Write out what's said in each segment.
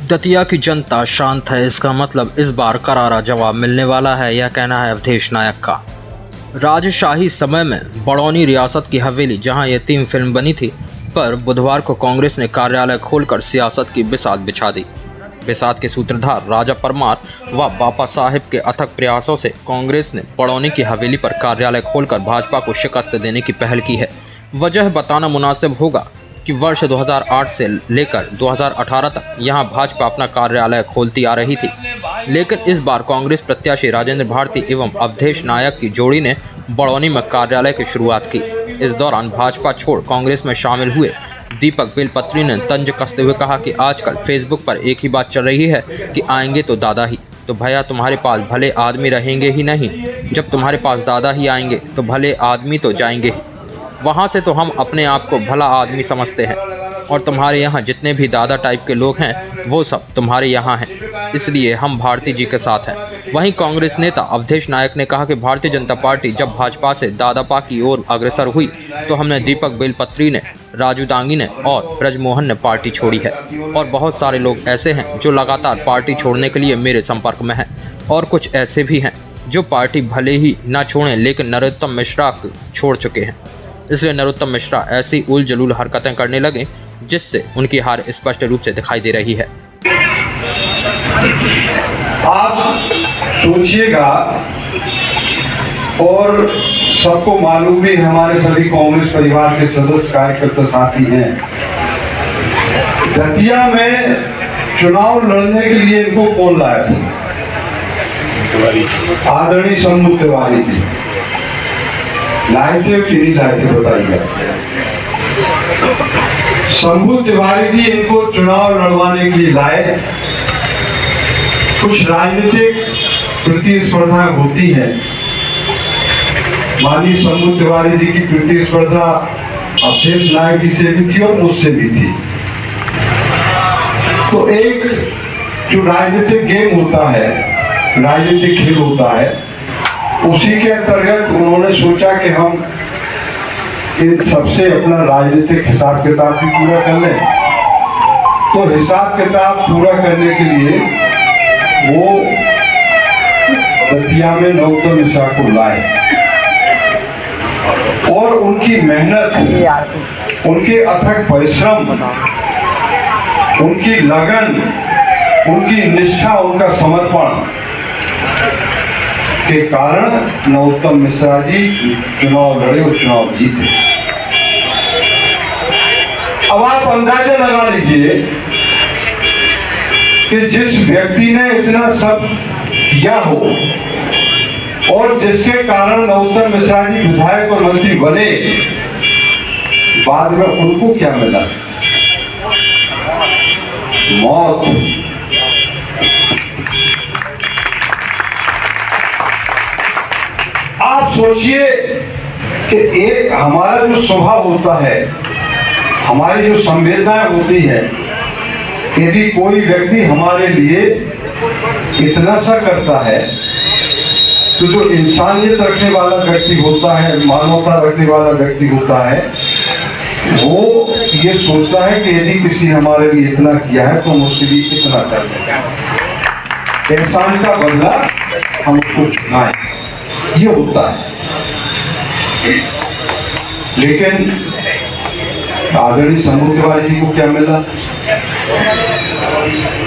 दतिया की जनता शांत है, इसका मतलब इस बार करारा जवाब मिलने वाला है, यह कहना है अवधेश नायक का। राजशाही समय में बड़ौनी रियासत की हवेली जहां यतीम फिल्म बनी थी, पर बुधवार को कांग्रेस ने कार्यालय खोलकर सियासत की बिसात बिछा दी। बिसात के सूत्रधार राजा परमार व बापा साहिब के अथक प्रयासों से कांग्रेस ने बड़ौनी की हवेली पर कार्यालय खोलकर भाजपा को शिकस्त देने की पहल की है। वजह बताना मुनासिब होगा कि वर्ष 2008 से लेकर 2018 तक यहां भाजपा अपना कार्यालय खोलती आ रही थी, लेकिन इस बार कांग्रेस प्रत्याशी राजेंद्र भारती एवं अवधेश नायक की जोड़ी ने बड़ौनी में कार्यालय की शुरुआत की। इस दौरान भाजपा छोड़ कांग्रेस में शामिल हुए दीपक बेलपत्री ने तंज कसते हुए कहा कि आजकल फेसबुक पर एक ही बात चल रही है कि आएंगे तो दादा ही। तो भैया, तुम्हारे पास भले आदमी रहेंगे ही नहीं, जब तुम्हारे पास दादा ही आएंगे तो भले आदमी तो जाएंगे ही। वहाँ से तो हम अपने आप को भला आदमी समझते हैं, और तुम्हारे यहाँ जितने भी दादा टाइप के लोग हैं वो सब तुम्हारे यहाँ हैं, इसलिए हम भारती जी के साथ हैं। वहीं कांग्रेस नेता अवधेश नायक ने कहा कि भारतीय जनता पार्टी जब भाजपा से दादापा की ओर अग्रसर हुई तो हमने दीपक बेलपत्री ने, राजू दांगी ने और ब्रजमोहन ने पार्टी छोड़ी है, और बहुत सारे लोग ऐसे हैं जो लगातार पार्टी छोड़ने के लिए मेरे संपर्क में हैं, और कुछ ऐसे भी हैं जो पार्टी भले ही ना छोड़ें लेकिन नरोत्तम मिश्रा को छोड़ चुके हैं। इसलिए नरोत्तम मिश्रा ऐसी उल जलूल हरकतें करने लगे जिससे उनकी हार स्पष्ट रूप से दिखाई दे रही है। आप सोचिएगा, और सबको मालूम भी हमारे सभी कांग्रेस परिवार के सदस्य कार्यकर्ता साथी हैं, दतिया में चुनाव लड़ने के लिए इनको कौन लाया था? आदरणीय शंभू तिवारी जी लाए थे कि नहीं लाए थे, बताइए। शंभू तिवारी जी इनको चुनाव लड़वाने के लिए लाए। कुछ राजनीतिक प्रतिस्पर्धा होती है, माननीय शंभू तिवारी जी की प्रतिस्पर्धा अवधेश नायक जी से भी थी और मुझसे भी थी। तो एक जो राजनीतिक गेम होता है, राजनीतिक खेल होता है, उसी के अंतर्गत उन्होंने सोचा कि हम इन सबसे अपना राजनीतिक हिसाब किताब भी पूरा कर लें। तो हिसाब किताब पूरा करने के लिए वो दतिया में नरोत्तम मिश्रा को लाए, और उनकी मेहनत, उनके अथक परिश्रम, उनकी लगन, उनकी निष्ठा, उनका समर्पण के कारण नरोत्तम मिश्रा जी चुनाव लड़े और चुनाव जीते। अब आप अंदाजा लगा लीजिए कि जिस व्यक्ति ने इतना सब किया हो और जिसके कारण नरोत्तम मिश्रा जी विधायक और मंत्री बने, बाद में उनको क्या मिला? मौत। आप सोचिए कि एक हमारा जो स्वभाव होता है, हमारी जो संवेदनाएं होती है, यदि कोई व्यक्ति हमारे लिए इतना सा करता है तो जो इंसानियत रखने वाला व्यक्ति होता है, मानवता रखने वाला व्यक्ति होता है, वो ये सोचता है कि यदि किसी हमारे लिए इतना किया है तो हम उसके लिए इतना कर दें, इंसान का बदला हम उसको चुकाएं, ये होता है। लेकिन आदरणीय शंभू तिवारी जी को क्या मिला?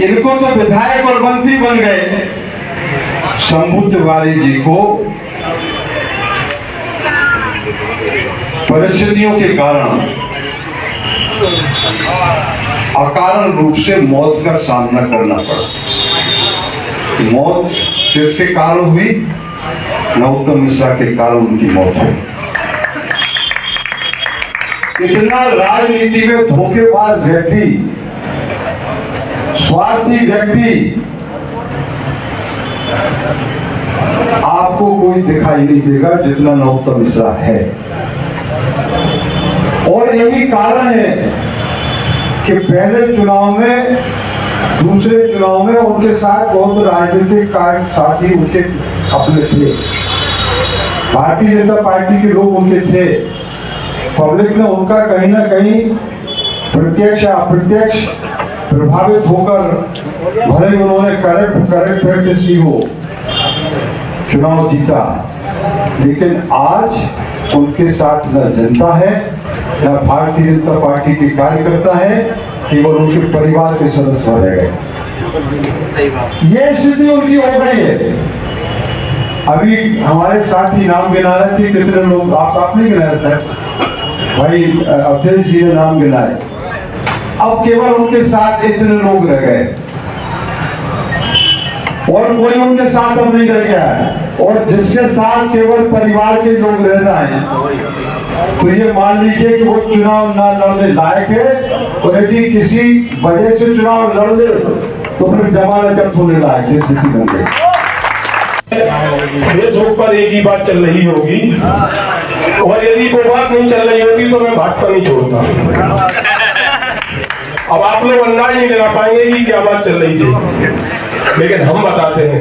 इनको तो विधायक और मंत्री बन गए, शंभू तिवारी जी को परिस्थितियों के कारण अकारण रूप से मौत का सामना करना पड़ा। मौत किसके कारण हुई? नरोत्तम मिश्रा के कारण उनकी मौत हुई। इतना राजनीति में धोखेबाज व्यक्ति, स्वार्थी व्यक्ति आपको कोई दिखाई नहीं देगा जितना नरोत्तम मिश्रा है। और यही कारण है कि पहले चुनाव में, दूसरे चुनाव में उनके साथ बहुत राजनीतिक साथी उनके अपने थे, भारतीय जनता पार्टी के लोग उनके थे। पब्लिक ने उनका कहीं ना कहीं प्रत्यक्ष अप्रत्यक्ष प्रभावित होकर भले उन्होंने करेक्ट सी हो चुनाव जीता, लेकिन आज उनके साथ न जनता है न भारतीय जनता पार्टी के कार्यकर्ता है, केवल उनके परिवार के सदस्य रह गए। ये स्थिति उनकी हो गई है। अभी हमारे साथ ही नाम गिना रहे थे कितने लोग, आप नहीं गिनाए सर, भाई अवधेश जी ने नाम गिनाए। अब केवल उनके साथ इतने लोग रह गए और कोई उनके साथ अब नहीं रह गया है, और जिसके साथ केवल परिवार के लोग रह रहे हैं, तो ये मान लीजिए कि वो चुनाव ना लड़ने लायक है, और यदि किसी वजह से चुनाव लड़ ले तो फिर जमानत जब्त होने लायक स्थिति बन गई। फेसबुक पर एक ही बात चल रही होगी, और यदि वो बात नहीं चल रही होगी तो मैं भाजपा नहीं छोड़ता। अब आप लोग अंदाज नहीं लगा पाएंगे कि क्या बात चल रही थी, लेकिन हम बताते हैं।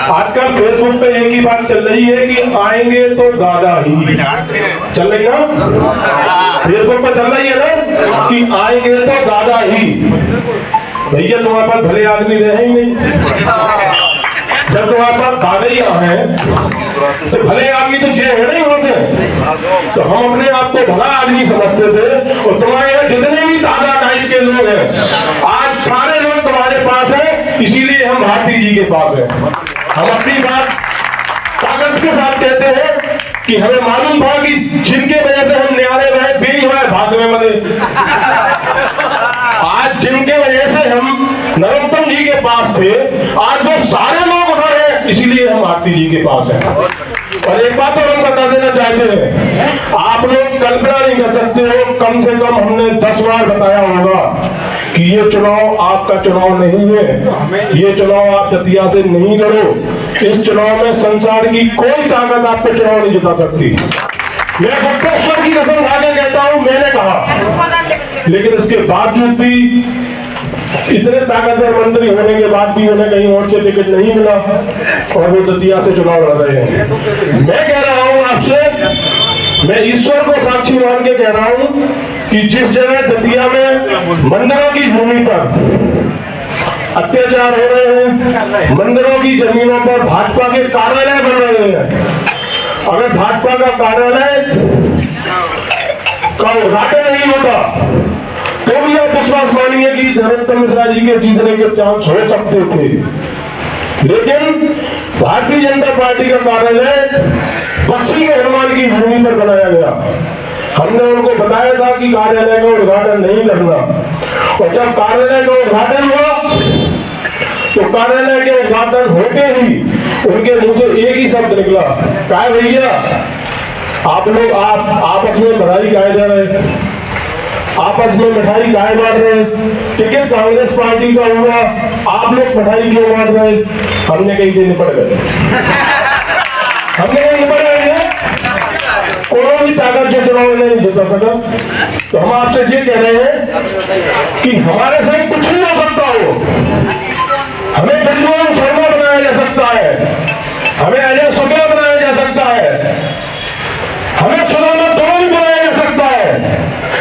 आजकल फेसबुक पे एक ही बात चल रही है कि आएंगे तो दादा ही, चल रही ना, फेसबुक पे चल रही है ना कि आएंगे तो दादा ही। भैया तुम्हारे पास भले आदमी रहे ही नहीं, जब तुम्हारे पास दादा ही है तो भले आदमी तो जे है नहीं वहां से। तो हम अपने आप को भला आदमी समझते थे, और तुम्हारे यहाँ जितने भी दादा टाइप के लोग हैं, आज सारे लोग तुम्हारे पास हैं, इसीलिए हम भारती जी के पास हैं। हम अपनी बात ताकत के साथ कहते हैं कि हमें मालूम था कि जिनके वजह से हम न्यारे रहे बेई हुआ भाग में बने, आज जिनके वजह से हम नरोत्तम जी के पास थे, आज वो सारे लोग वहां हैं, इसीलिए हम भारती जी के पास हैं। और एक बात और हम बता देना चाहते हैं, आप लोग कल्पना नहीं कर सकते हो, कम से कम हमने 10 बार बताया होगा कि ये चुनाव आपका चुनाव नहीं है, ये चुनाव आप दतिया से नहीं लड़ो। इस चुनाव में संसार की कोई ताकत आपको चुनाव नहीं जिता सकती। मैं भक्तेश्वर की कसम खा के कहता हूं, मैंने कहा, लेकिन इसके बावजूद भी इतने ताकतवर मंत्री होने के बाद भी उन्हें कहीं और से टिकट नहीं मिला, और वो दतिया से चुनाव लड़ रहे हैं। मैं कह रहा हूं आपसे, मैं ईश्वर को साक्षी मान के कह रहा हूं कि जिस जगह दतिया में मंदिरों की भूमि पर अत्याचार हो रहे हैं, मंदिरों की जमीनों पर भाजपा के कार्यालय बन रहे हैं, अगर भाजपा का कार्यालय का उद्घाटन नहीं होता तो भी आप विश्वास मानिए कि नरोत्तम मिश्रा जी के जीतने के चांस हो सकते थे। लेकिन भारतीय जनता पार्टी का कार्यालय बस्ती के हनुमान की भूमि पर बनाया गया। हमने उनको बताया था कि कार्यालय का उद्घाटन नहीं करना, और जब कार्यालय का उद्घाटन हुआ तो कार्यालय के उद्घाटन होते ही उनके मुंह से एक ही शब्द निकला, क्या भैया आप लोग आपस में बधाई गाए जा रहे, आपस में मिठाई गाय बांट रहे, टिकट कांग्रेस पार्टी का हुआ, आप लोग मिठाई क्यों बांट रहे? हमने कहीं से निपट गए, हमने कहीं निपट गए हैं, कोई भी ताकत जो चुनाव नहीं जिता सका। तो हम आपसे ये कह रहे हैं कि हमारे संग कुछ नहीं हो सकता हो, हमें बिल्कुल शर्मा बनाया जा सकता है, हमें अजय शुक्ला बनाया जा सकता है, हमें सुदामा दोन बनाया जा सकता है,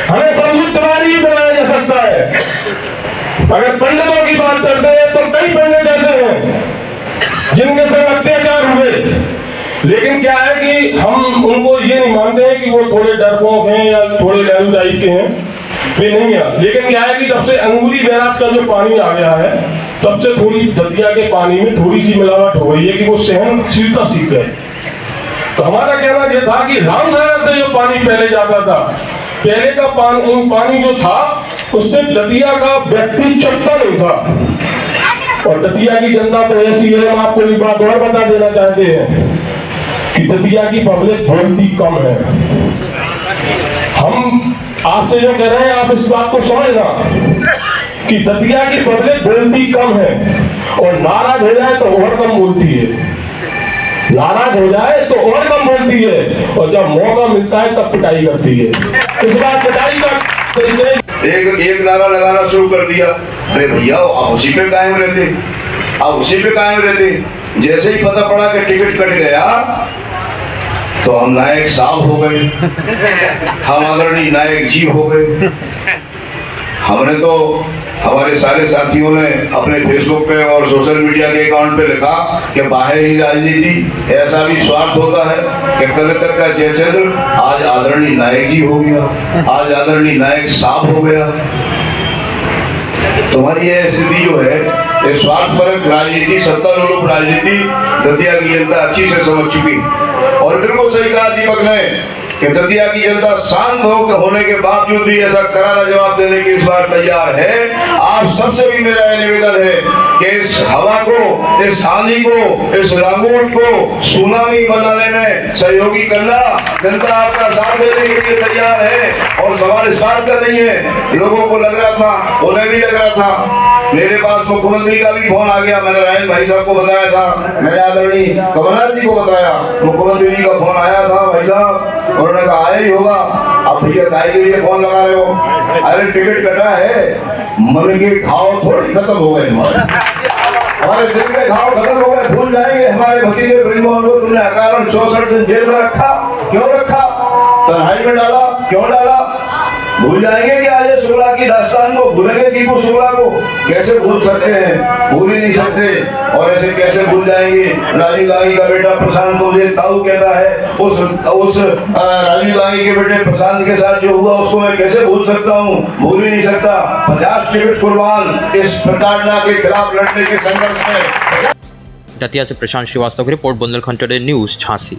हमें संयुक्त तिवारी बनाया जा सकता है। अगर पंडितों की बात करते हैं तो कई पंडित ऐसे हैं जिनके संग अत्याचार हुए, लेकिन क्या है कि हम उनको ये नहीं मानते हैं कि वो थोड़े डरपोक हैं या थोड़े लहू टाइप के हैं, वे नहीं है। लेकिन क्या है कि जब से अंगूरी बैराज का जो पानी आ गया है, तब से थोड़ी दतिया के पानी में थोड़ी सी मिलावट हो गई है कि वो सहनशीलता सीख गए। तो हमारा कहना यह था कि रामसागर से जो पानी पहले जाता था, पहले का पानी जो था उससे दतिया का व्यक्ति चलता नहीं था। और दतिया की जनता तो ऐसी है, हम आपको एक बात और बता देना चाहते हैं कि दतिया की पब्लिक बहुत ही कम है। हम आपसे जो कह रहे हैं आप इस बात को समझना कि दतिया की पब्लिक बोलती कम है, और नाराज हो जाए तो और कम बोलती है, नाराज हो जाए तो और कम बोलती है, और जब मौका मिलता है तब पिटाई करती है। इस बार पिटाई का एक नारा लगाना शुरू कर दिया, अरे भैया आप उसी पे कायम रहते, आप उसी पे कायम रहते। जैसे ही पता पड़ा कि टिकट कट गया तो हम नायक साहब हो गए, हम आदरणीय नायक जी हो गए। हमने तो हमारे सारे साथियों ने अपने फेसबुक पे और सोशल मीडिया के अकाउंट पे लिखा कि बाहरी राजनीति ऐसा भी स्वार्थ होता है कि कलकत्ता का जयचंद्र आज आदरणीय नायक जी हो गया, आज आदरणीय नायक साहब हो गया। तुम्हारी यह स्थिति जो है, ये स्वार्थपरक राजनीति, सत्तालोलुप राजनीति दतिया की जनता अच्छी से समझ चुकी। और बिल्कुल सही कहा दीपक ने कि दतिया की जनता शांत होने के बावजूद भी ऐसा करारा जवाब देने के इस बार तैयार है। आप सबसे भी मेरा निवेदन है कि इस हवा को, इस आंधी को, इस रंगून को सुनामी बनाने में सहयोगी करना। जनता आपका साथ देने के लिए तैयार है। और सवाल इस बात का नहीं है, लोगों को लग रहा था, उन्हें भी लग रहा था, मेरे पास मुख्यमंत्री का भी फोन आ गया, मैंने रायन भाई साहब को बताया था, मैंने आदरणीय कमलनाथ जी को बताया, मुख्यमंत्री जी का फोन आया था भाई साहब, उन्होंने कहा आया ही होगा। अब भैया गाय के लिए फोन लगा रहे हो, अरे टिकट कटा है, मन के घाव थोड़ी खत्म हो गए, हमारे दिल के घाव खत्म हो गए, भूल जाएंगे हमारे भतीजे ब्रह्मोहन को तुमने अकारण 64 दिन जेल में रखा, क्यों रखा, तन्हाई में डाला, क्यों डाला, भूल जाएंगे कि आज शुक्ला की दास्तान को, भूलेंगे टीपू शुक्ला को, कैसे भूल सकते हैं, भूल ही नहीं सकते। और ऐसे कैसे भूल जाएंगे, राजीव गांधी का बेटा प्रशांत मुझे ताऊ कहता है, उस राजीव गांधी के बेटे प्रशांत के साथ जो हुआ उसको मैं कैसे भूल सकता हूँ, भूल ही नहीं सकता। 50 टिकट कुर्बान इस प्रताड़ना के खिलाफ लड़ने के संघर्ष में। दतिया से प्रशांत श्रीवास्तव की report, Bundelkhand today news, Jhansi.